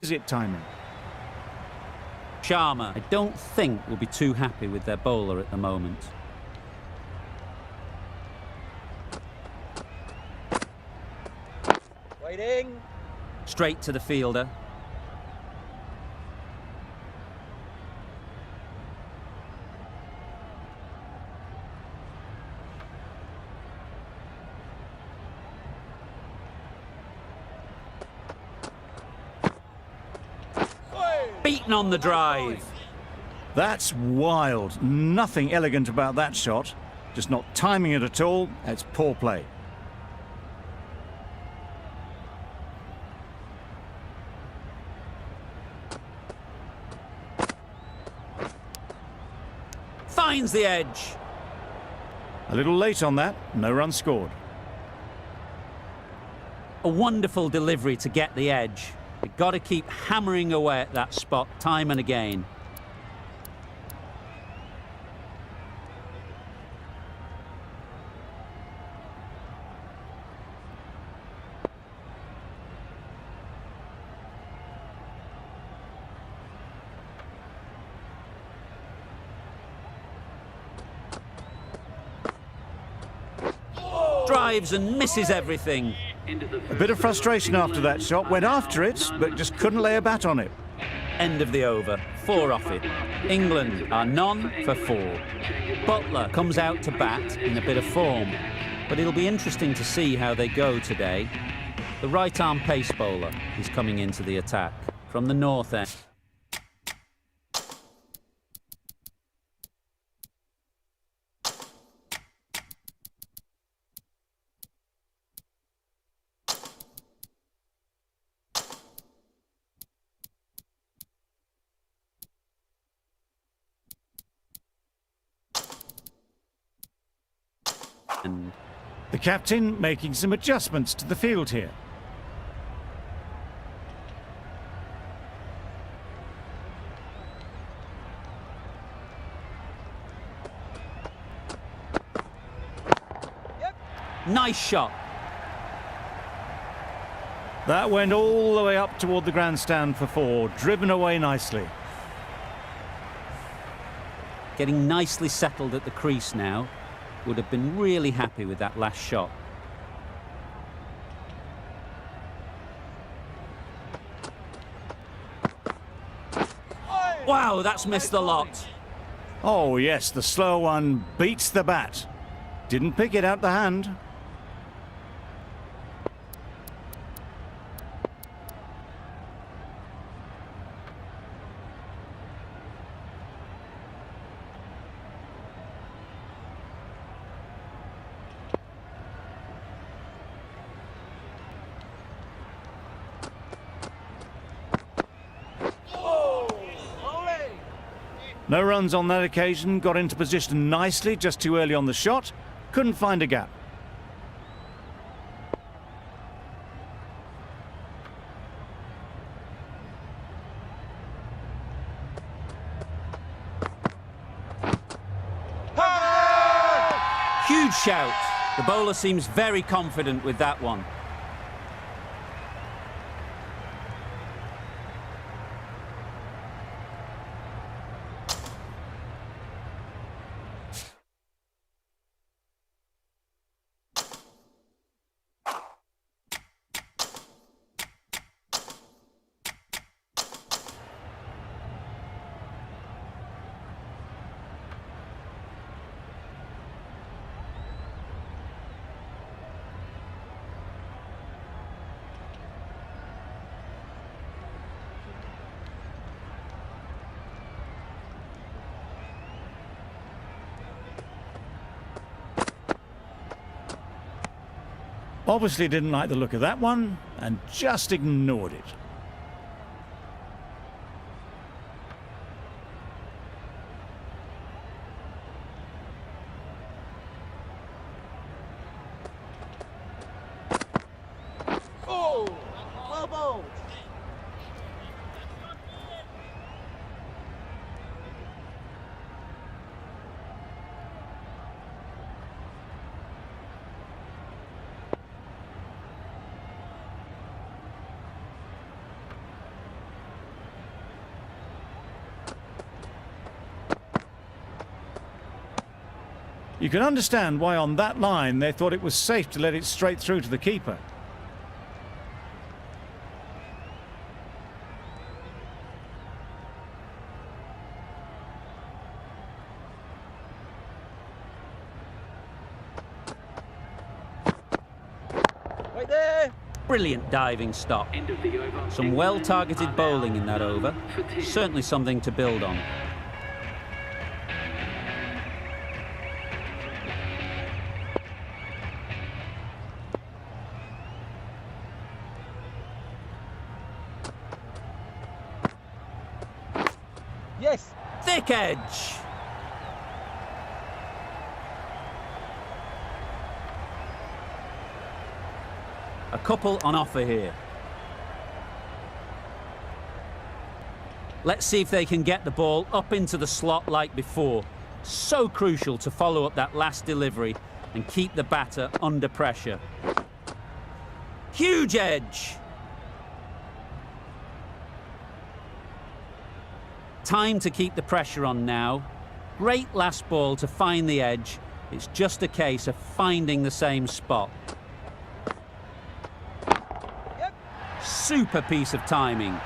Is it timing? Sharma, I don't think will be too happy with their bowler at the moment. Waiting. Straight to the fielder. Beaten on the drive. That's wild. Nothing elegant about that shot. Just not timing it at all. It's poor play. Finds the edge. A little late on that. No run scored. A wonderful delivery to get the edge. You've got to keep hammering away at that spot time and again. Drives and misses everything. A bit of frustration after that shot. Went after it, but just couldn't lay a bat on it. End of the over. 4 off it. England are none for 4. Butler comes out to bat in a bit of form, but it'll be interesting to see how they go today. The right-arm pace bowler is coming into the attack from the north end. The captain making some adjustments to the field here. Nice shot. That went all the way up toward the grandstand for 4, driven away nicely. Getting nicely settled at the crease now. Would have been really happy with that last shot. Wow, that's missed the lot. Oh yes, the slow one beats the bat. Didn't pick it out the hand. No runs on that occasion, got into position nicely, just too early on the shot, couldn't find a gap. Huge shout. The bowler seems very confident with that one. Obviously didn't like the look of that one and just ignored it. Oh, well bowled. You can understand why on that line they thought it was safe to let it straight through to the keeper. Right there. Brilliant diving stop. Some well-targeted bowling in that over. Certainly something to build on. Yes. Thick edge. A couple on offer here. Let's see if they can get the ball up into the slot like before. So crucial to follow up that last delivery and keep the batter under pressure. Huge edge. Time to keep the pressure on now. Great last ball to find the edge. It's just a case of finding the same spot. Super piece of timing.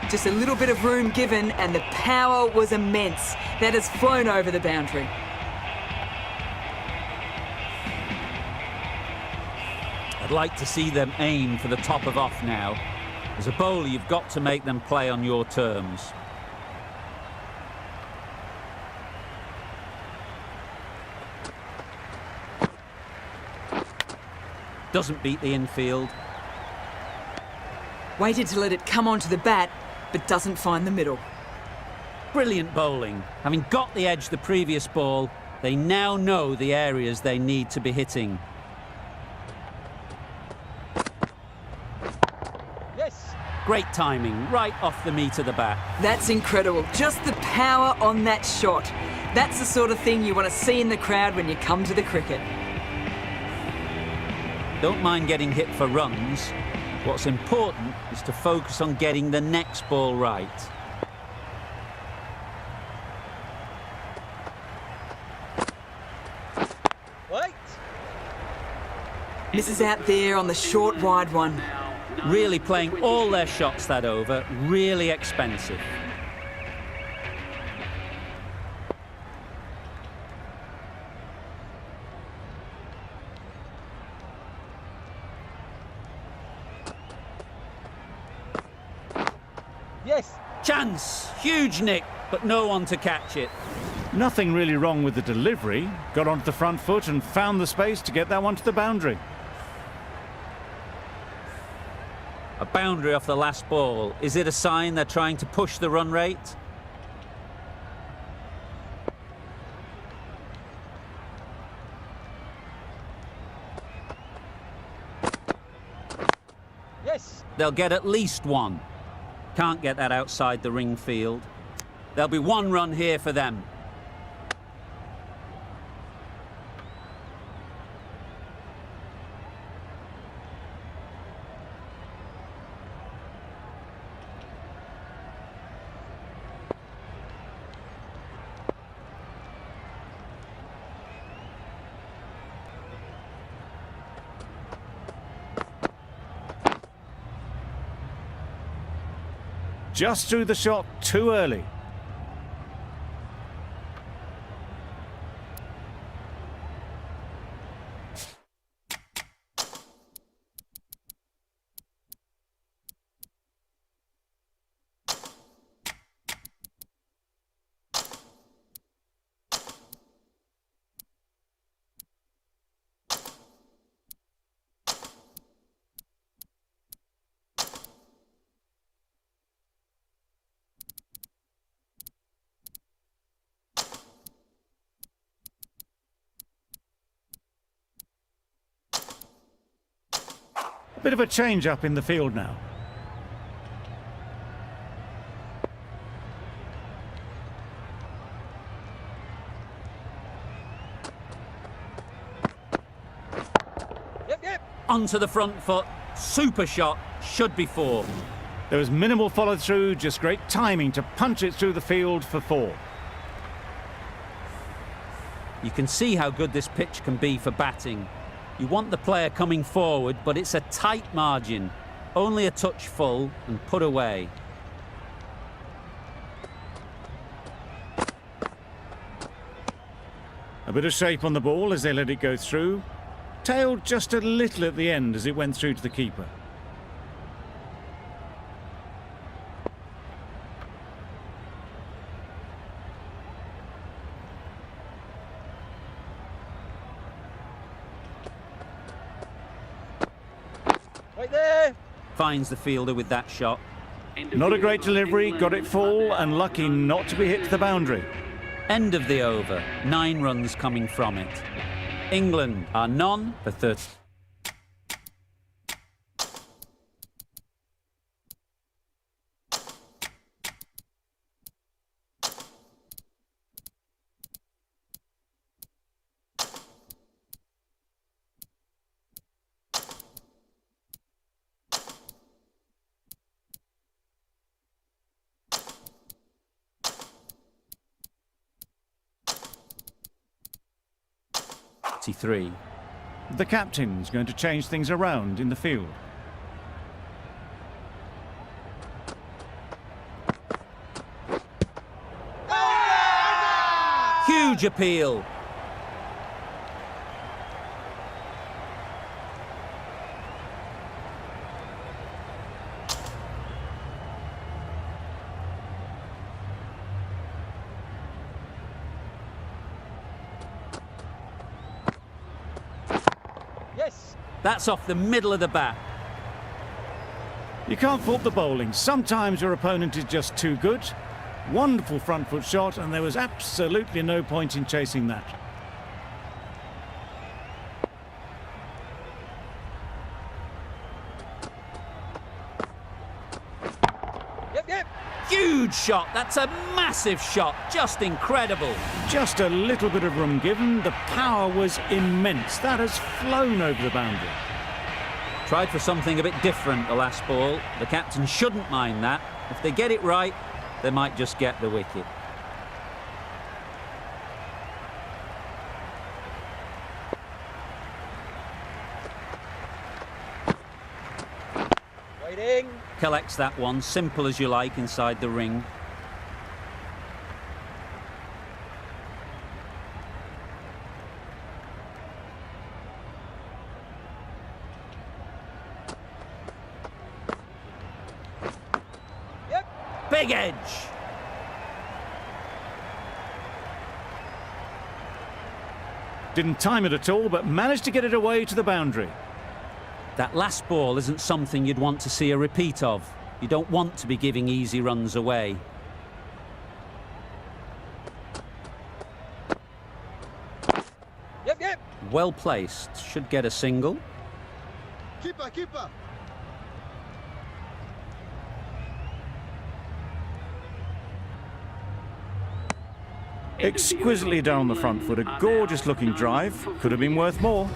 Just a little bit of room given and the power was immense. That has flown over the boundary. I'd like to see them aim for the top of off now. As a bowler, you've got to make them play on your terms. Doesn't beat the infield. Waited to let it come onto the bat, but doesn't find the middle. Brilliant bowling. Having got the edge the previous ball, they now know the areas they need to be hitting. Yes. Great timing, right off the meat of the bat. That's incredible. Just the power on that shot. That's the sort of thing you want to see in the crowd when you come to the cricket. Don't mind getting hit for runs. What's important is to focus on getting the next ball right. Right. Misses out there on the short, wide one. Really playing all their shots that over, really expensive. Yes. Chance, huge nick, but no one to catch it. Nothing really wrong with the delivery. Got onto the front foot and found the space to get that one to the boundary. A boundary off the last ball. Is it a sign they're trying to push the run rate? Yes. They'll get at least one. Can't get that outside the ring field. There'll be one run here for them. Just threw the shot too early. Bit of a change up in the field now. Yep. Onto the front foot. Super shot. Should be four. There was minimal follow through, just great timing to punch it through the field for four. You can see how good this pitch can be for batting. You want the player coming forward, but it's a tight margin. Only a touch full and put away. A bit of shape on the ball as they let it go through. Tailed just a little at the end as it went through to the keeper. Right there. Finds the fielder with that shot. Not a great delivery, got it full and lucky not to be hit to the boundary. End of the over. 9 runs coming from it. England are none for 30. The captain's going to change things around in the field. Huge appeal. Yes. That's off the middle of the bat. You can't fault the bowling. Sometimes your opponent is just too good. Wonderful front foot shot, and there was absolutely no point in chasing that. Yep. Huge shot. That's a massive shot. Just incredible. Just a little bit of room given. The power was immense. That has flown over the boundary. Tried for something a bit different the last ball. The captain shouldn't mind that. If they get it right, they might just get the wicket. Waiting. Collects that one, simple as you like, inside the ring. Yep. Big edge. Didn't time it at all, but managed to get it away to the boundary. That last ball isn't something you'd want to see a repeat of. You don't want to be giving easy runs away. Yep. Well placed. Should get a single. Keeper. Exquisitely down the front foot. A gorgeous looking drive. Could have been worth more.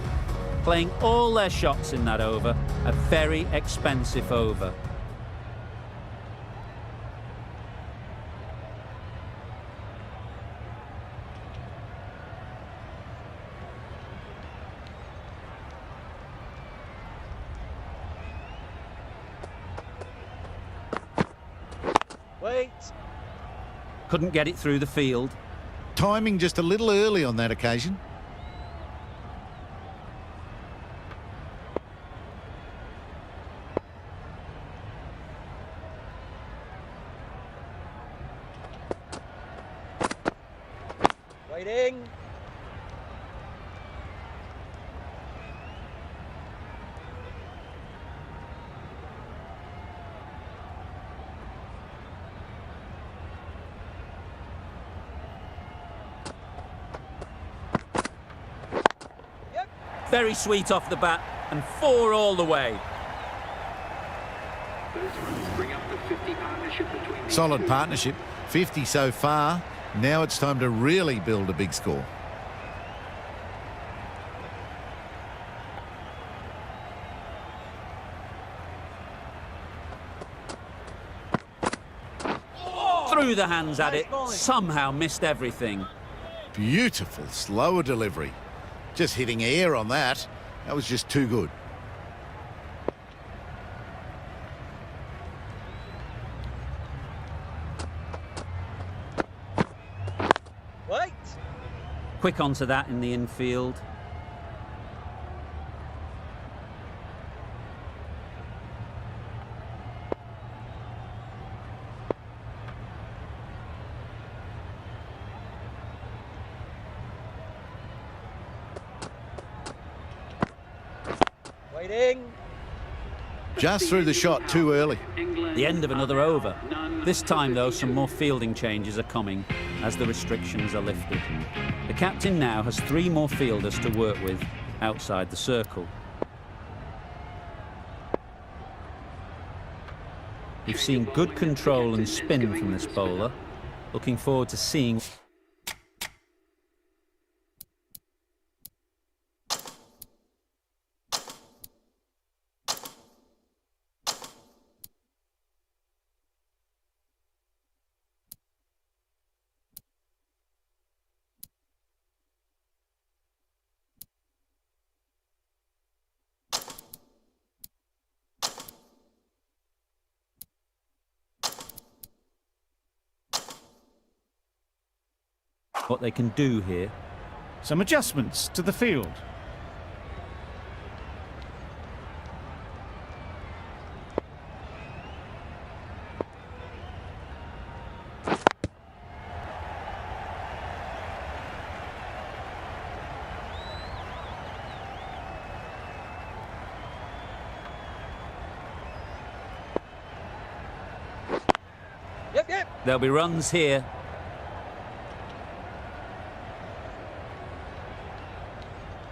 Playing all their shots in that over. A very expensive over. Wait. Couldn't get it through the field. Timing just a little early on that occasion. Waiting. Very sweet off the bat, and 4 all the way. Solid partnership. 50 so far. Now it's time to really build a big score. Threw the hands at it, somehow missed everything. Beautiful, slower delivery. Just hitting air on that. That was just too good. Wait. Quick onto that in the infield. Waiting. Just threw the shot too early. The end of another over. This time, though, some more fielding changes are coming as the restrictions are lifted. The captain now has 3 more fielders to work with outside the circle. We've seen good control and spin from this bowler. Looking forward to seeing... what they can do here. Some adjustments to the field. Yep. There'll be runs here.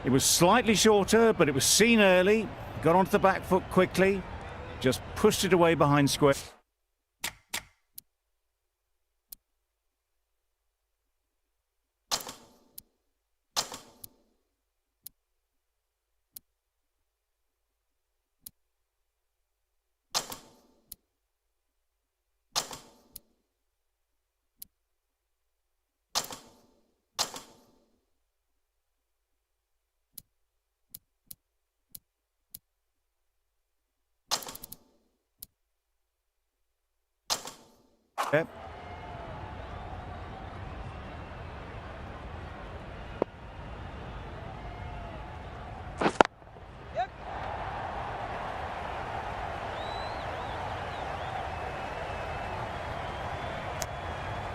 It was slightly shorter, but it was seen early. Got onto the back foot quickly. Just pushed it away behind square. Yep.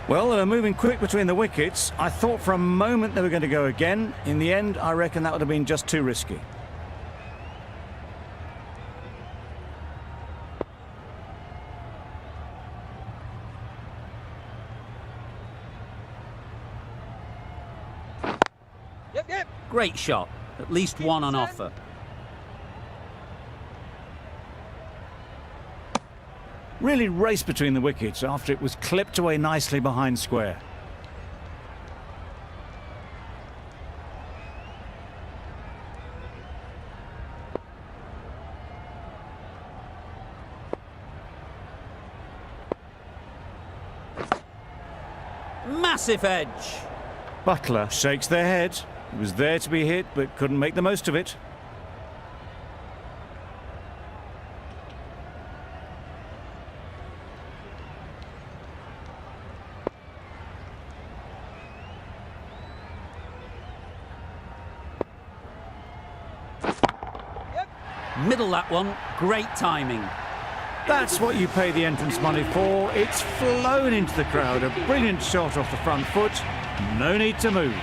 Well, they were moving quick between the wickets. I thought for a moment they were going to go again. In the end, I reckon that would have been just too risky. Yep. Great shot. At least one on offer. Really raced between the wickets after it was clipped away nicely behind square. Massive edge. Butler shakes their head. It was there to be hit, but couldn't make the most of it. Middle that one. Great timing. That's what you pay the entrance money for. It's flown into the crowd. A brilliant shot off the front foot. No need to move.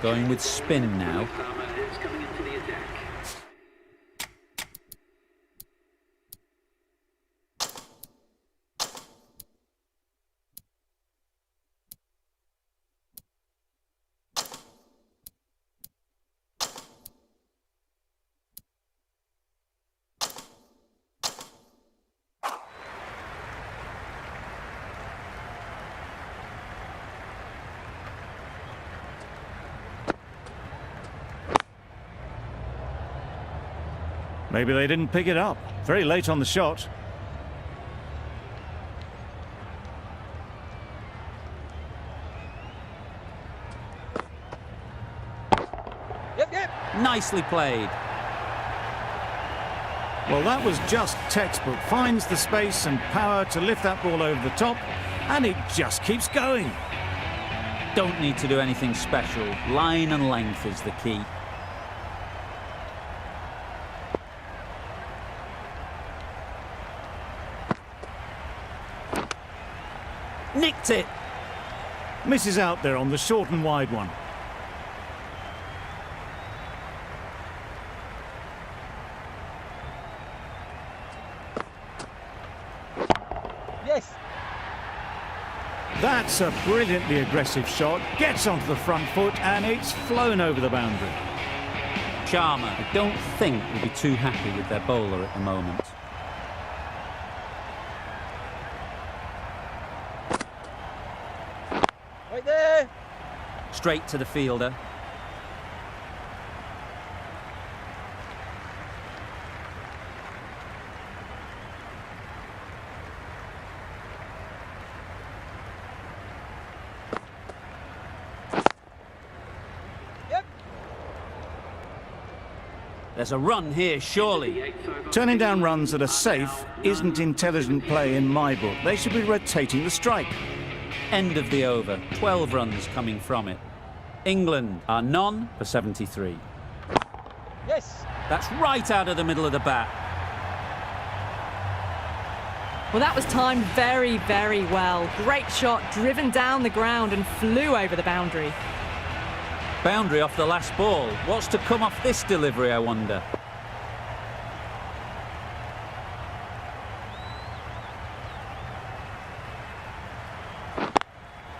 Going with spin now. Maybe they didn't pick it up. Very late on the shot. Yep, yep. Nicely played. Well, that was just textbook. Finds the space and power to lift that ball over the top, and it just keeps going. Don't need to do anything special. Line and length is the key. Nicked it. Misses out there on the short and wide one. Yes. That's a brilliantly aggressive shot. Gets onto the front foot, and it's flown over the boundary. Charmer, I don't think will be too happy with their bowler at the moment. Right there. Straight to the fielder. Yep. There's a run here, surely. Turning down runs that are safe isn't intelligent play in my book. They should be rotating the strike. End of the over. 12 runs coming from it. England are none for 73. Yes. That's right out of the middle of the bat. Well, that was timed very, very well. Great shot, driven down the ground and flew over the boundary. Boundary off the last ball. What's to come off this delivery, I wonder?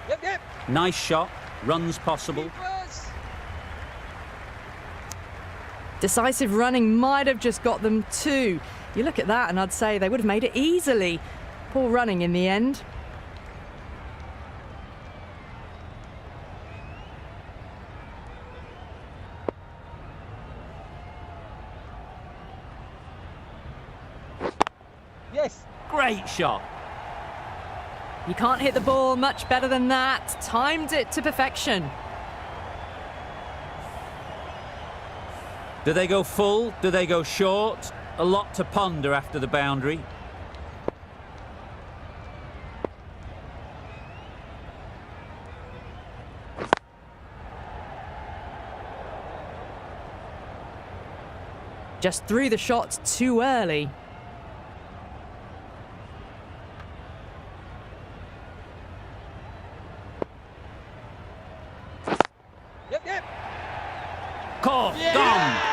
Yep, yep. Nice shot. Runs possible. Keepers. Decisive running might have just got them two. You look at that and I'd say they would have made it easily. Poor running in the end. Yes. Great shot. You can't hit the ball much better than that. Timed it to perfection. Do they go full? Do they go short? A lot to ponder after the boundary. Just threw the shots too early. Yep, yep. Caught. Yeah! Gone.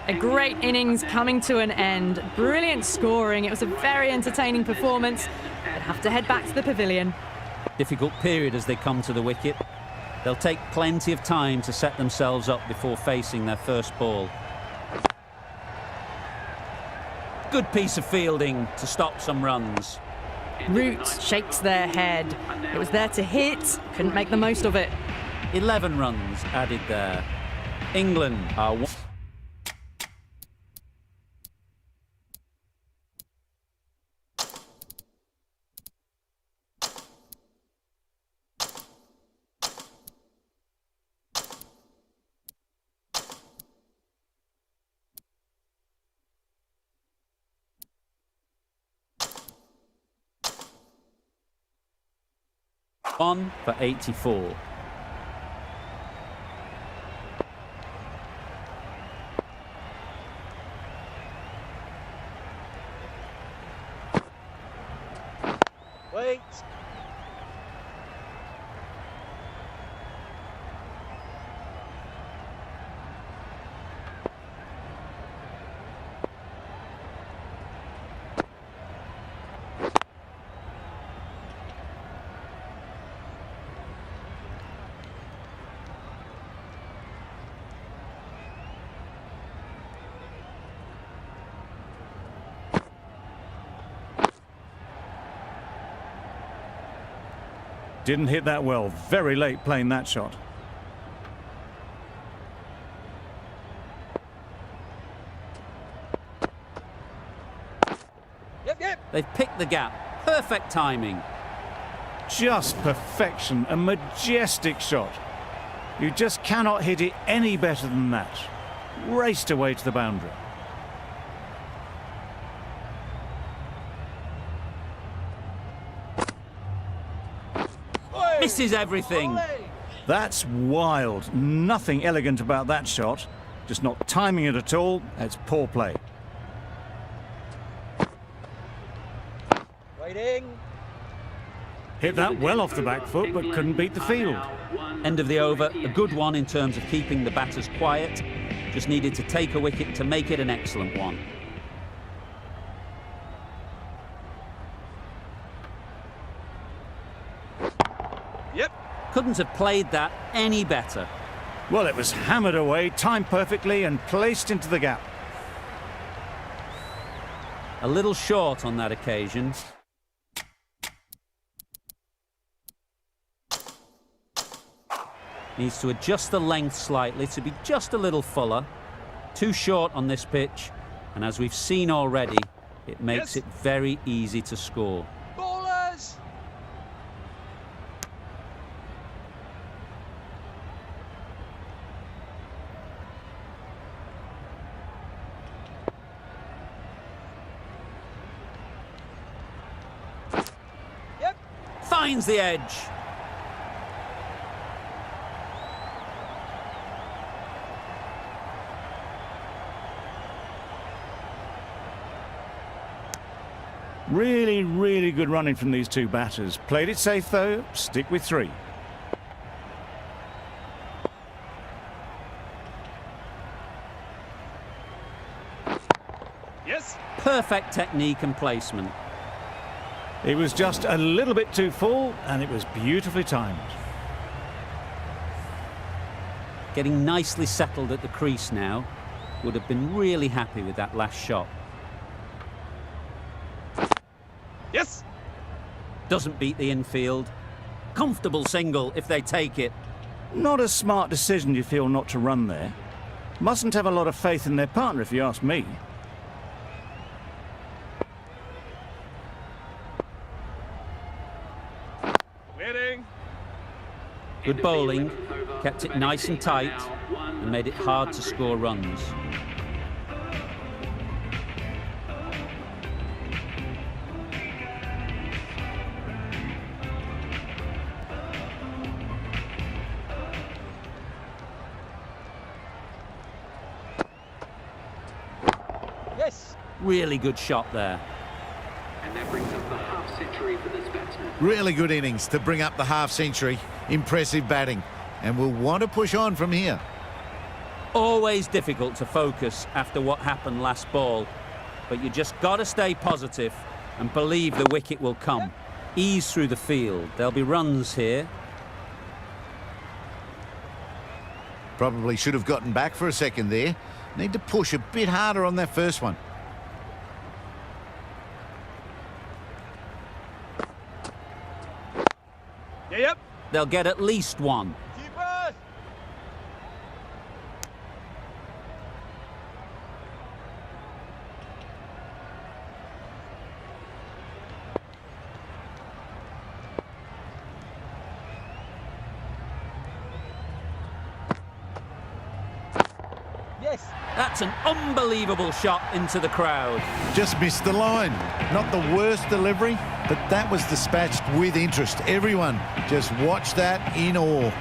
A great innings coming to an end. Brilliant scoring. It was a very entertaining performance. They'll have to head back to the pavilion. Difficult period as they come to the wicket. They'll take plenty of time to set themselves up before facing their first ball. Good piece of fielding to stop some runs. Root shakes their head. It was there to hit, couldn't make the most of it. 11 runs added there. England are on for 84. Wait. Didn't hit that well. Very late playing that shot. Yep, yep. They've picked the gap. Perfect timing. Just perfection. A majestic shot. You just cannot hit it any better than that. Raced away to the boundary. Oi. Misses everything. Ollie. That's wild. Nothing elegant about that shot. Just not timing it at all. That's poor play. Waiting. Hit that well off the back foot, but couldn't beat the field. End of the over. A good one in terms of keeping the batters quiet. Just needed to take a wicket to make it an excellent one. Yep. Couldn't have played that any better. Well, it was hammered away, timed perfectly and placed into the gap. A little short on that occasion. Needs to adjust the length slightly to be just a little fuller. Too short on this pitch, and as we've seen already, it makes it very easy to score. Ballers. Yep. Finds the edge. Really, really good running from these two batters. Played it safe though, stick with 3. Yes. Perfect technique and placement. It was just a little bit too full and it was beautifully timed. Getting nicely settled at the crease now. Would have been really happy with that last shot. Yes. Doesn't beat the infield. Comfortable single if they take it. Not a smart decision, you feel, not to run there. Mustn't have a lot of faith in their partner, if you ask me. Waiting. Good bowling, kept it nice and tight, and made it hard to score runs. Yes. Really good shot there. And that brings up the half century for this batsman. Really good innings to bring up the half century. Impressive batting. And we'll want to push on from here. Always difficult to focus after what happened last ball, but you just got to stay positive and believe the wicket will come. Ease through the field. There'll be runs here. Probably should have gotten back for a second there. Need to push a bit harder on that first one. Yeah, yep. They'll get at least one. Keepers. Yes. That's an unbelievable shot into the crowd. Just missed the line. Not the worst delivery, but that was dispatched with interest. Everyone just watched that in awe.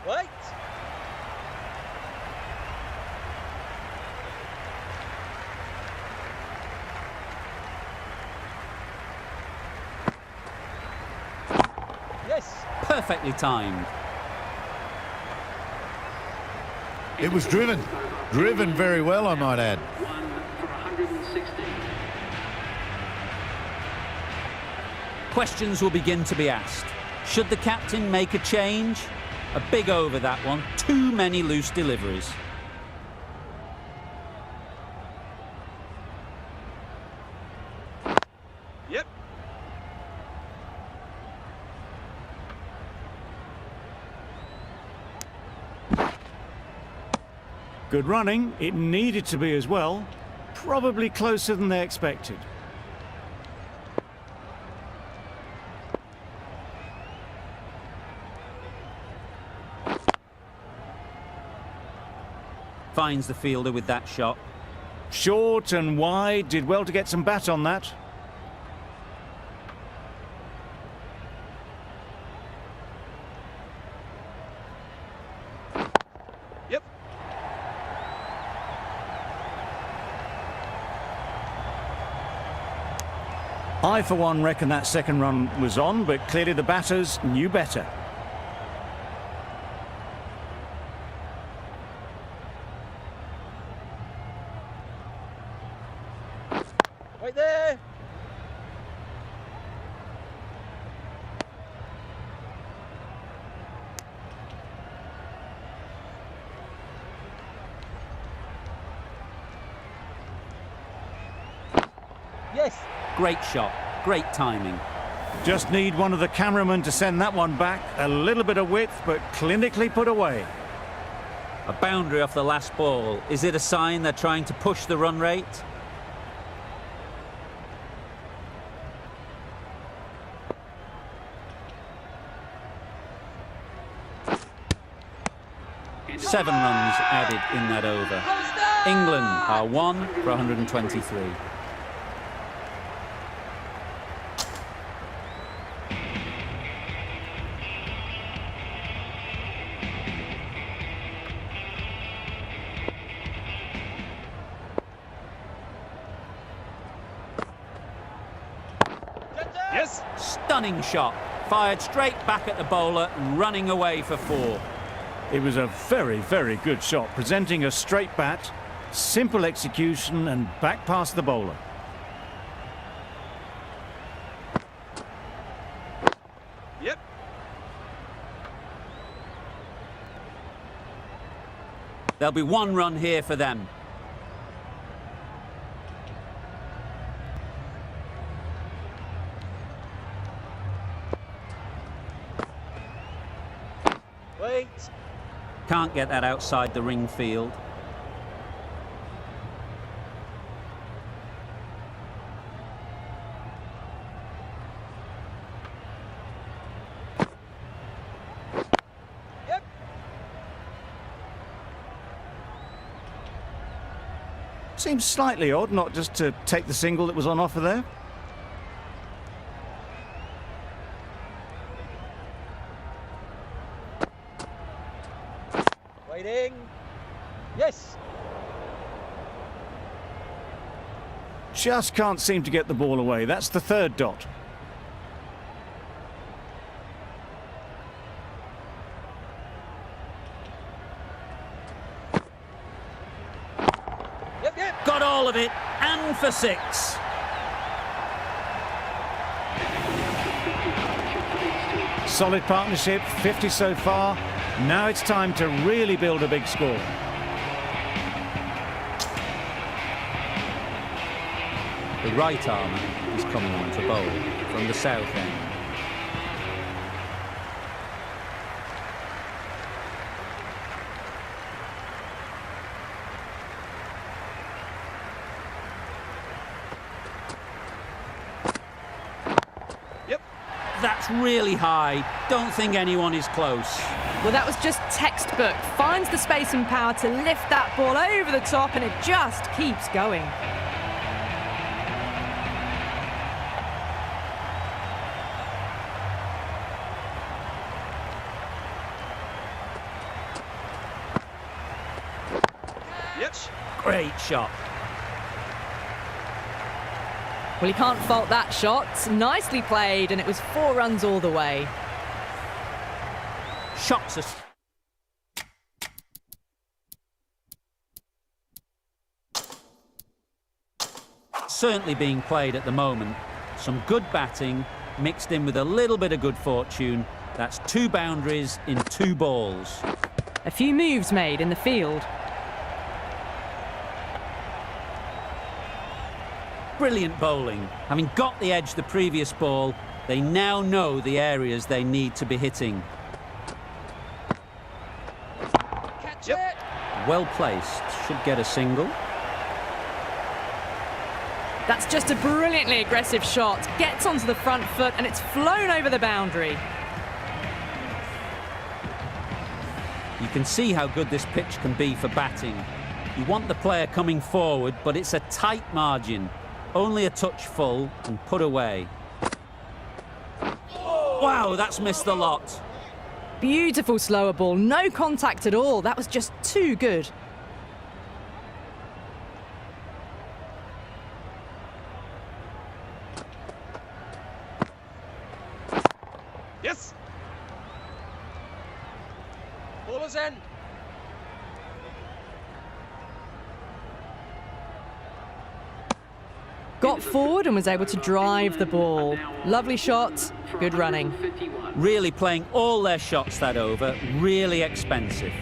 Wait. Yes. Perfectly timed. It was driven. Driven very well, I might add. 1 for 160. Questions will begin to be asked. Should the captain make a change? A big over that one. Too many loose deliveries. Good running. It needed to be as well. Probably closer than they expected. Finds the fielder with that shot. Short and wide. Did well to get some bat on that. Yep. I, for one, reckon that second run was on, but clearly the batters knew better. Right there. Yes. Great shot, great timing. Just need one of the cameramen to send that one back. A little bit of width, but clinically put away. A boundary off the last ball. Is it a sign they're trying to push the run rate? Seven runs added in that over. England are 1 for 123. Yes. Stunning shot. Fired straight back at the bowler, running away for 4. It was a very, very good shot, presenting a straight bat, simple execution and back past the bowler. Yep. There'll be 1 run here for them. Wait. Can't get that outside the ring field. Yep. Seems slightly odd not just to take the single that was on offer there. Waiting. Yes. Just can't seem to get the ball away. That's the third dot. Yep. Got all of it, and for 6. Solid partnership, 50 so far. Now it's time to really build a big score. The right armer is coming on to bowl from the south end. Yep. That's really high. Don't think anyone is close. Well, that was just textbook. Finds the space and power to lift that ball over the top, and it just keeps going. Yep. Great shot. Well, you can't fault that shot. Nicely played, and it was 4 runs all the way. Shocks us. Certainly being played at the moment. Some good batting mixed in with a little bit of good fortune. That's 2 boundaries in 2 balls. A few moves made in the field. Brilliant bowling. Having got the edge the previous ball, they now know the areas they need to be hitting. Catch it. well placed, should get a single. That's just a brilliantly aggressive shot. Gets onto the front foot and it's flown over the boundary. You can see how good this pitch can be for batting. You want the player coming forward, but it's a tight margin. Only a touch full and put away. Wow, that's missed the lot. Beautiful slower ball, no contact at all. That was just too good. Yes. Bowler's end. Got forward and was able to drive the ball. Lovely shot, good running. Really playing all their shots that over, really expensive.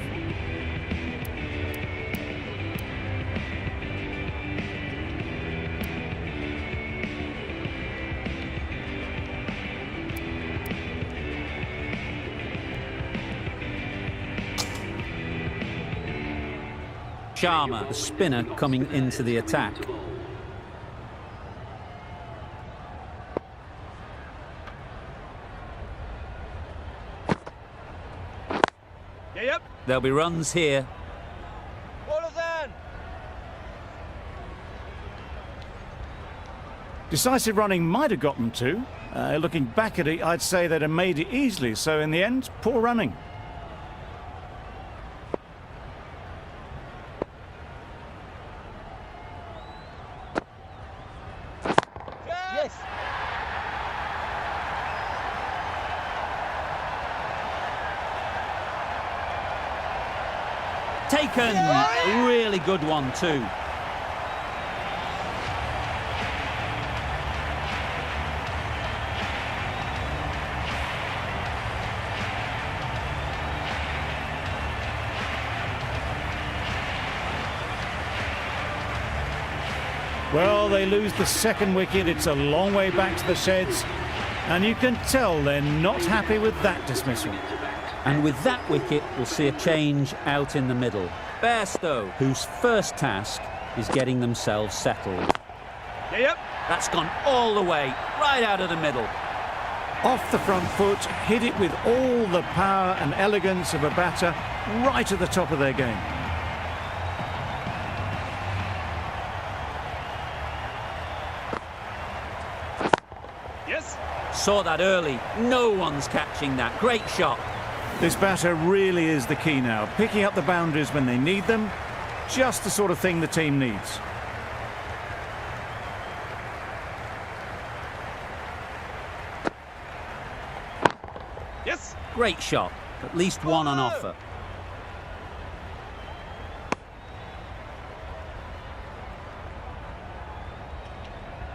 Sharma, the spinner, coming into the attack. Yep. There'll be runs here. Bowler's end. Decisive running might have got them to. Looking back at it, I'd say they'd have made it easily. So in the end, poor running. Yes. Taken! A really good one too. Well, they lose the second wicket. It's a long way back to the sheds. And you can tell they're not happy with that dismissal. And with that wicket, we'll see a change out in the middle. Bairstow, whose first task is getting themselves settled. Yep. That's gone all the way, right out of the middle. Off the front foot, hit it with all the power and elegance of a batter, right at the top of their game. Yes. Saw that early. No one's catching that. Great shot. This batter really is the key now, picking up the boundaries when they need them, just the sort of thing the team needs. Yes. Great shot. At least one on offer.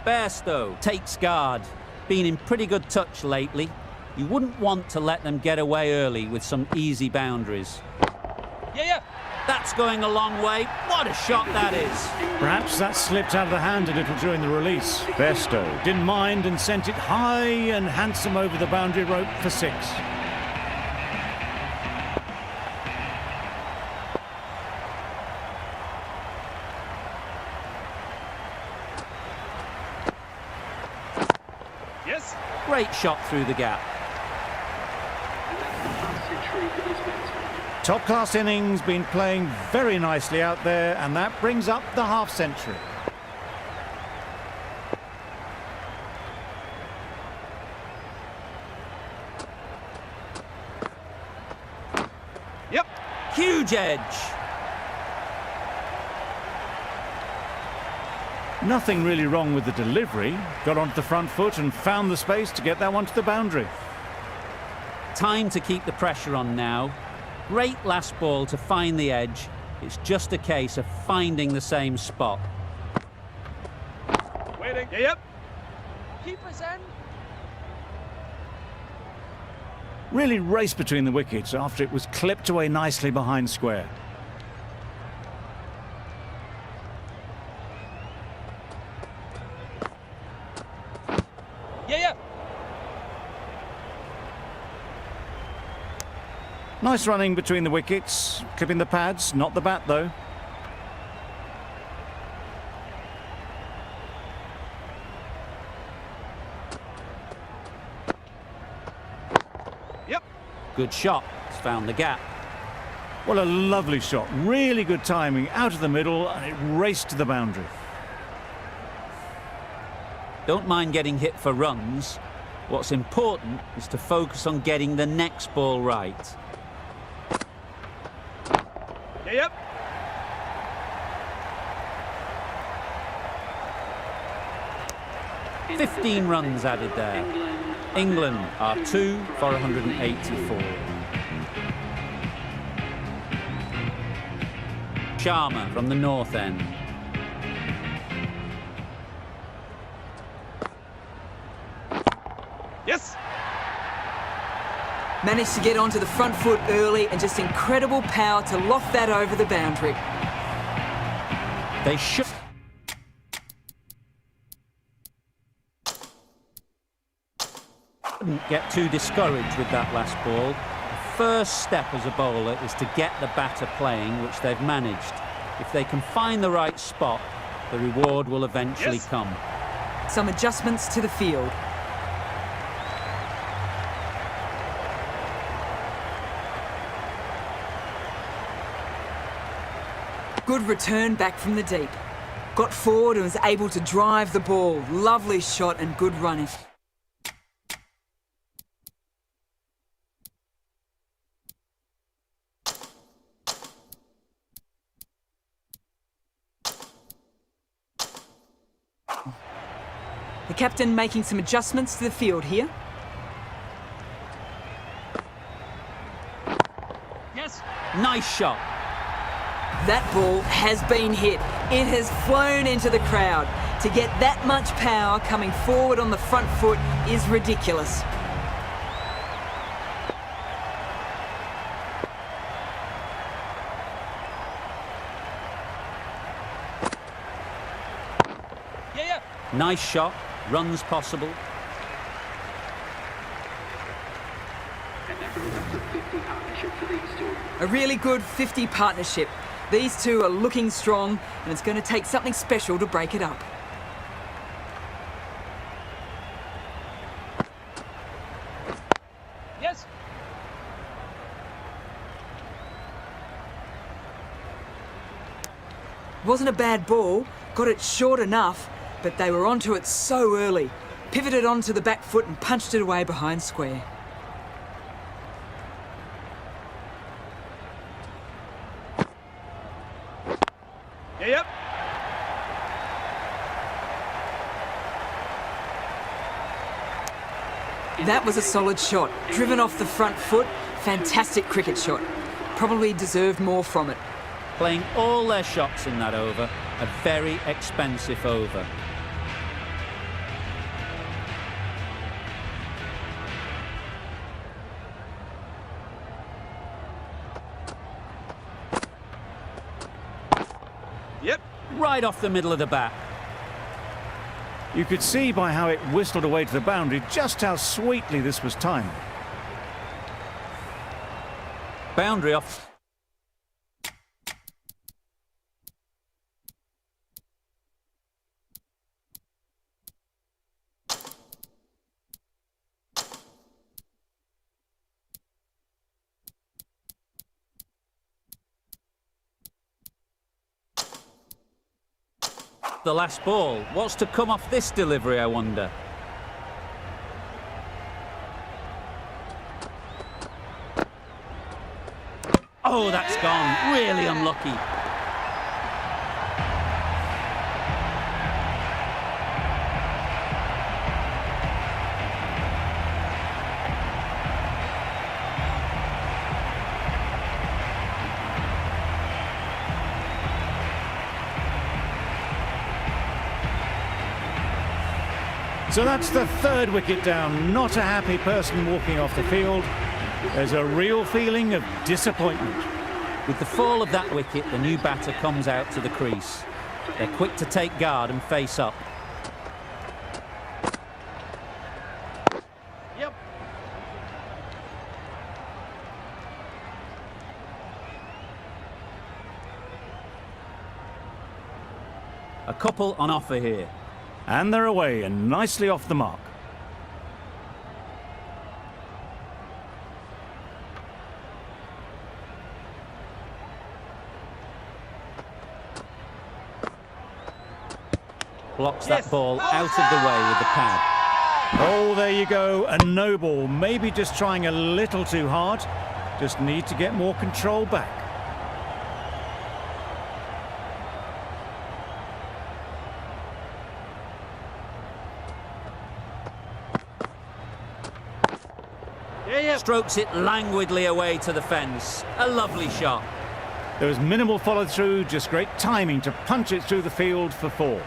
Bairstow takes guard. Been in pretty good touch lately. You wouldn't want to let them get away early with some easy boundaries. Yeah. That's going a long way. What a shot that is. Perhaps that slipped out of the hand a little during the release. Bairstow didn't mind and sent it high and handsome over the boundary rope for 6. Yes. Great shot through the gap. Top-class innings, been playing very nicely out there, and that brings up the half-century. Yep. Huge edge. Nothing really wrong with the delivery. Got onto the front foot and found the space to get that one to the boundary. Time to keep the pressure on now. Great last ball to find the edge. It's just a case of finding the same spot. Waiting. Yep. Keeper's end. Really raced between the wickets after it was clipped away nicely behind square. Yeah. Nice running between the wickets, clipping the pads, not the bat though. Yep. Good shot. It's found the gap. What a lovely shot. Really good timing out of the middle, and it raced to the boundary. Don't mind getting hit for runs. What's important is to focus on getting the next ball right. Yep. 15 runs added there. England are 2 for 184. Sharma from the north end. Yes. Managed to get onto the front foot early and just incredible power to loft that over the boundary. They should shouldn't get too discouraged with that last ball. The first step as a bowler is to get the batter playing, which they've managed. If they can find the right spot, the reward will eventually Yes. come. Some adjustments to the field. Good return back from the deep. Got forward and was able to drive the ball. Lovely shot and good running. The captain making some adjustments to the field here. Yes. Nice shot. That ball has been hit. It has flown into the crowd. To get that much power coming forward on the front foot is ridiculous. Yeah. Nice shot. Runs possible. And that brings up to 50 partnership for these two. A really good 50 partnership. These two are looking strong, and it's going to take something special to break it up. Yes. Wasn't a bad ball, got it short enough, but they were onto it so early. Pivoted onto the back foot and punched it away behind square. Yep. That was a solid shot. Driven off the front foot, fantastic cricket shot. Probably deserved more from it. Playing all their shots in that over. A very expensive over. Yep. Right off the middle of the bat. You could see by how it whistled away to the boundary just how sweetly this was timed. Boundary off. The last ball. What's to come off this delivery, I wonder? Oh, that's gone. Really unlucky. So that's the third wicket down. Not a happy person walking off the field. There's a real feeling of disappointment. With the fall of that wicket, the new batter comes out to the crease. They're quick to take guard and face up. Yep. A couple on offer here. And they're away and nicely off the mark. Blocks that ball out of the way with the pad. Oh, there you go, a no ball. Maybe just trying a little too hard. Just need to get more control back. Strokes it languidly away to the fence. A lovely shot. There was minimal follow through, just great timing to punch it through the field for 4.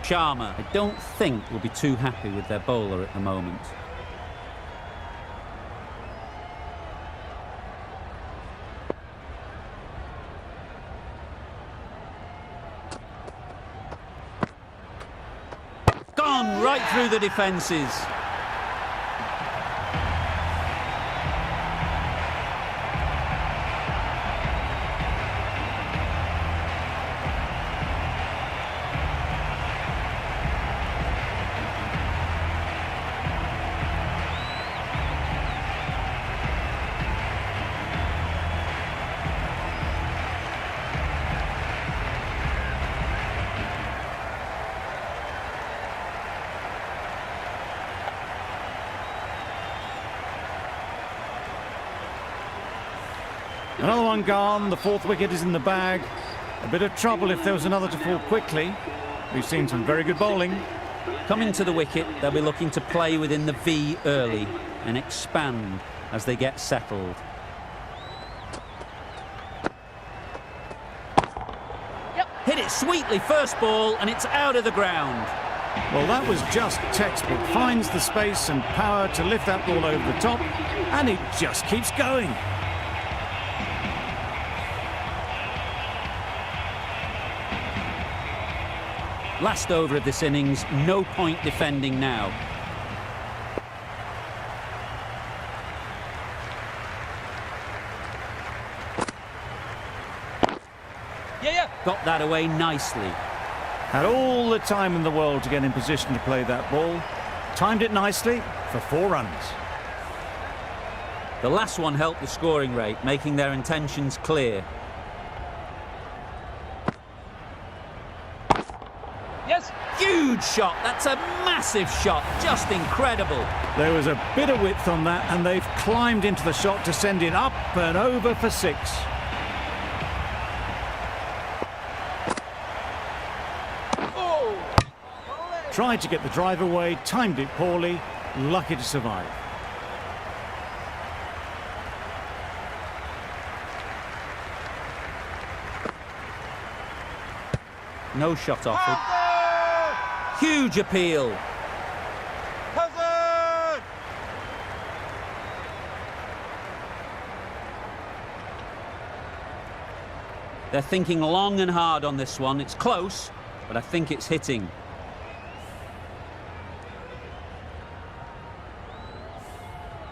Sharma, I don't think, will be too happy with their bowler at the moment. Gone right through the defences. Another one gone, the 4th wicket is in the bag. A bit of trouble if there was another to fall quickly. We've seen some very good bowling. Coming to the wicket, they'll be looking to play within the V early and expand as they get settled. Hit it sweetly first ball and it's out of the ground. Well, that was just textbook. Finds the space and power to lift that ball over the top, and it just keeps going. Last over of this innings, no point defending now. Got that away nicely. Had all the time in the world to get in position to play that ball. Timed it nicely for 4 runs. The last one helped the scoring rate, making their intentions clear. Huge shot. That's a massive shot. Just incredible. There was a bit of width on that, and they've climbed into the shot to send it up and over for 6. Tried to get the drive away, timed it poorly, lucky to survive. No shot offered. Huge appeal. They're thinking long and hard on this one. It's close, but I think it's hitting.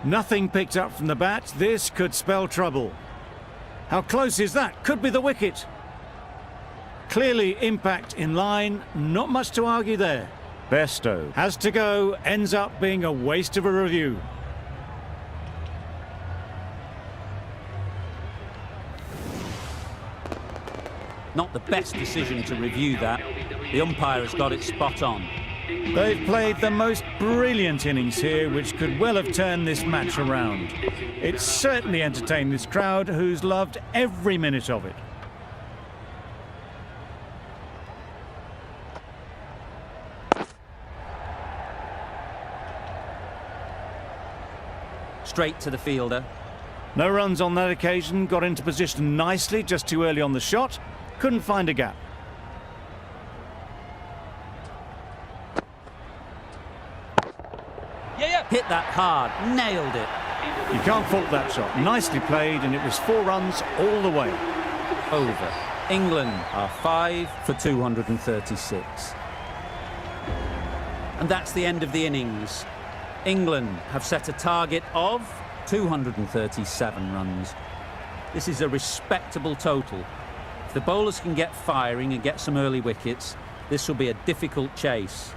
Nothing picked up from the bat. This could spell trouble. How close is that? Could be the wicket. Clearly impact in line, not much to argue there. Besto has to go, ends up being a waste of a review. Not the best decision to review that. The umpire has got it spot on. They've played the most brilliant innings here, which could well have turned this match around. It's certainly entertained this crowd, who's loved every minute of it. Straight to the fielder. No runs on that occasion, got into position nicely, just too early on the shot. Couldn't find a gap. Hit that hard, nailed it. You can't fault that shot. Nicely played, and it was 4 runs all the way. Over. England are 5 for 236. And that's the end of the innings. England have set a target of 237 runs. This is a respectable total for the bowlers can get firing and get some early wickets, this will be a difficult chase.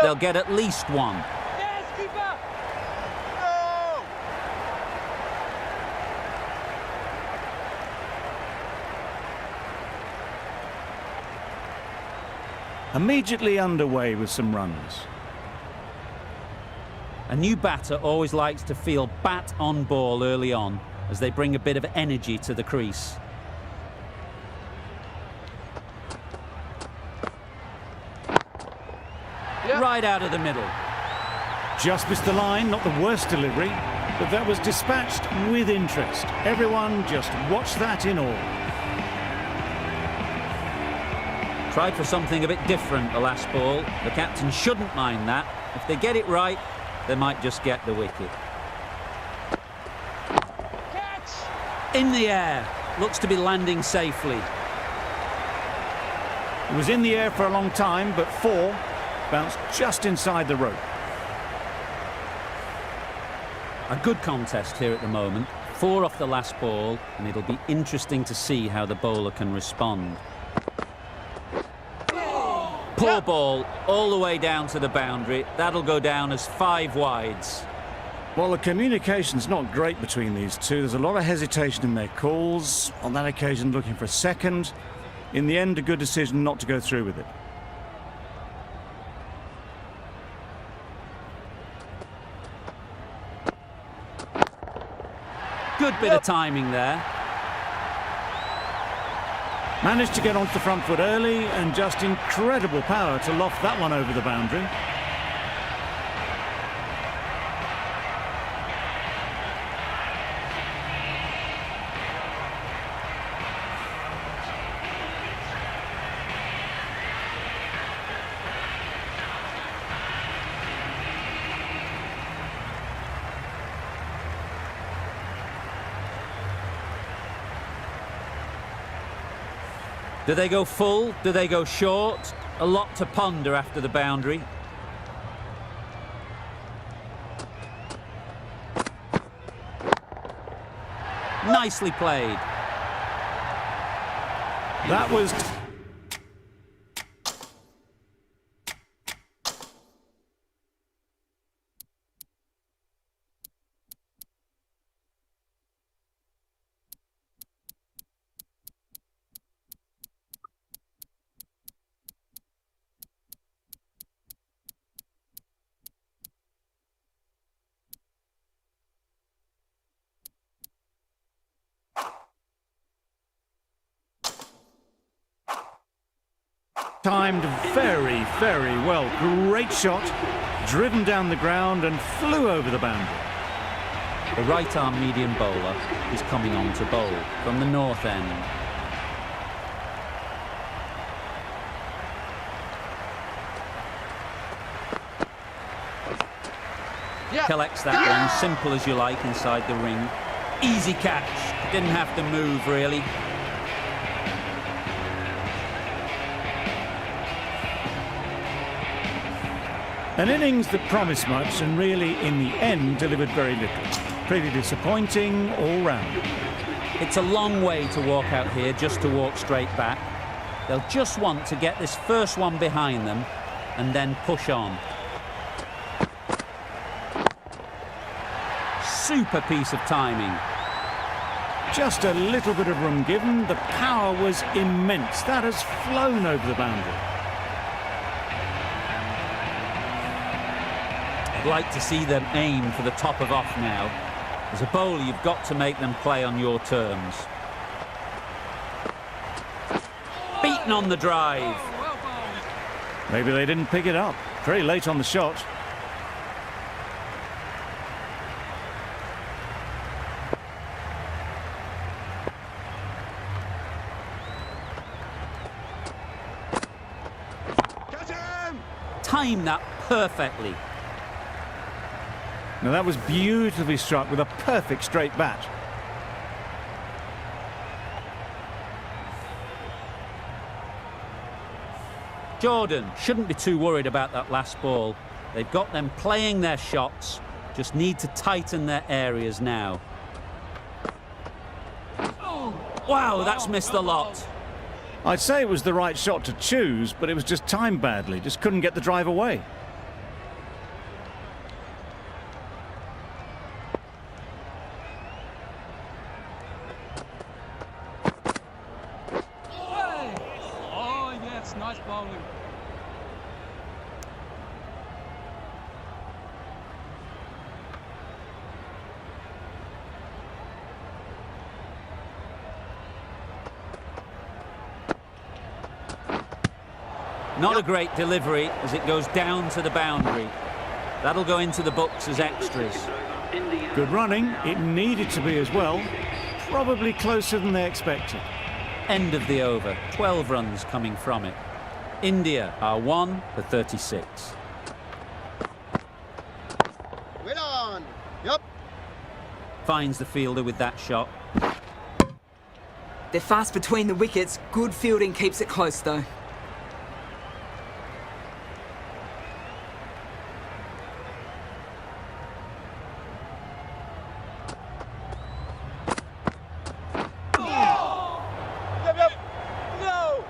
They'll get at least one. Yes, keeper! No! Immediately underway with some runs. A new batter always likes to feel bat on ball early on, as they bring a bit of energy to the crease. Right out of the middle. Just missed the line, not the worst delivery, but that was dispatched with interest. Everyone just watch that in awe. Tried for something a bit different the last ball. The captain shouldn't mind that. If they get it right, they might just get the wicket. Catch! In the air. Looks to be landing safely. It was in the air for a long time, but 4 bounced just inside the rope. A good contest here at the moment. 4 off the last ball, and it'll be interesting to see how the bowler can respond. Poor ball, all the way down to the boundary. That'll go down as 5 wides. Well, the communication's not great between these two. There's a lot of hesitation in their calls. On that occasion, looking for a second. In the end, a good decision not to go through with it. Good bit of timing there. Managed to get onto the front foot early, and just incredible power to loft that one over the boundary. Do they go full? Do they go short? A lot to ponder after the boundary. Nicely played. That was... timed very, very well. Great shot, driven down the ground and flew over the boundary. The right-arm medium bowler is coming on to bowl from the north end. Collects that one, simple as you like, inside the ring. Easy catch, didn't have to move really. An innings that promised much and really, in the end, delivered very little. Pretty disappointing all round. It's a long way to walk out here just to walk straight back. They'll just want to get this first one behind them and then push on. Super piece of timing. Just a little bit of room given. The power was immense. That has flown over the boundary. I'd like to see them aim for the top of off now. As a bowler, you've got to make them play on your terms. Beaten on the drive. Maybe they didn't pick it up. Very late on the shot. timed that perfectly. Now that was beautifully struck with a perfect straight bat. Jordan shouldn't be too worried about that last ball. They've got them playing their shots, just need to tighten their areas now. Wow, that's missed a lot. I'd say it was the right shot to choose, but it was just timed badly, just couldn't get the drive away. Oh, yes, nice bowling. Not a great delivery as it goes down to the boundary. That'll go into the books as extras. Good running, it needed to be as well. Probably closer than they expected. End of the over, 12 runs coming from it. India are 1 for 36. Well on. Yup. Finds the fielder with that shot. They're fast between the wickets. Good fielding keeps it close, though. No!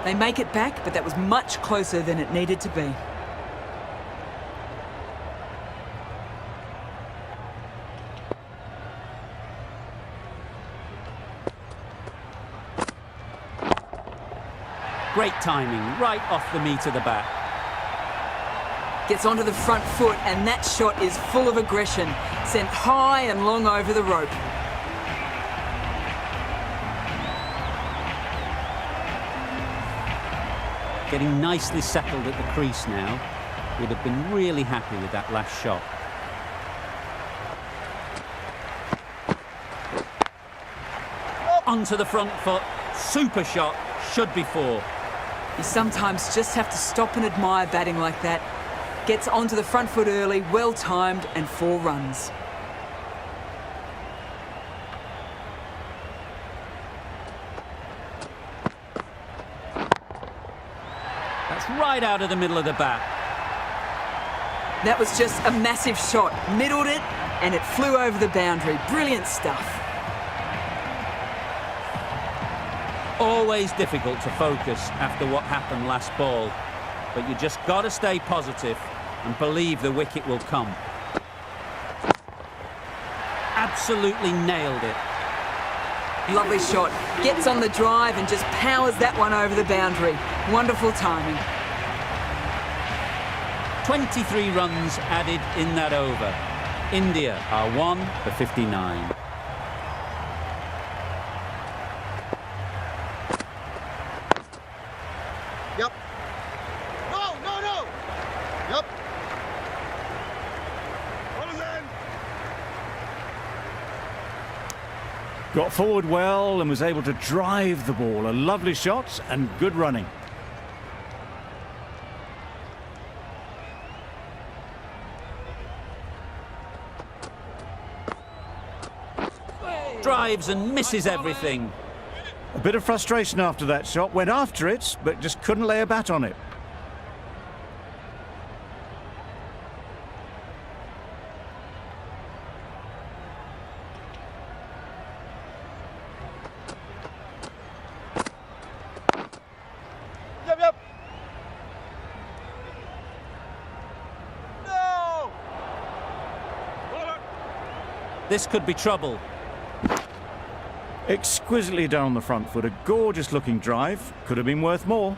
They make it back, but that was much closer than it needed to be. Great timing, right off the meat of the bat. Gets onto the front foot, and that shot is full of aggression. Sent high and long over the rope. Getting nicely settled at the crease now. Would have been really happy with that last shot. Onto the front foot. Super shot. Should be 4. You sometimes just have to stop and admire batting like that. Gets onto the front foot early, well timed, and 4 runs. That's right out of the middle of the bat. That was just a massive shot. Middled it, and it flew over the boundary. Brilliant stuff. Always difficult to focus after what happened last ball, but you just got to stay positive and believe the wicket will come. Absolutely nailed it. Lovely shot. Gets on the drive and just powers that one over the boundary. Wonderful timing. 23 runs added in that over. India are 1 for 59. Yup. No, no, no. Yup. Got forward well and was able to drive the ball. A lovely shot and good running. Drives and misses everything. A bit of frustration after that shot. Went after it, but just couldn't lay a bat on it. Yep, yep. No! This could be trouble. Exquisitely down the front foot. A gorgeous looking drive. Could have been worth more.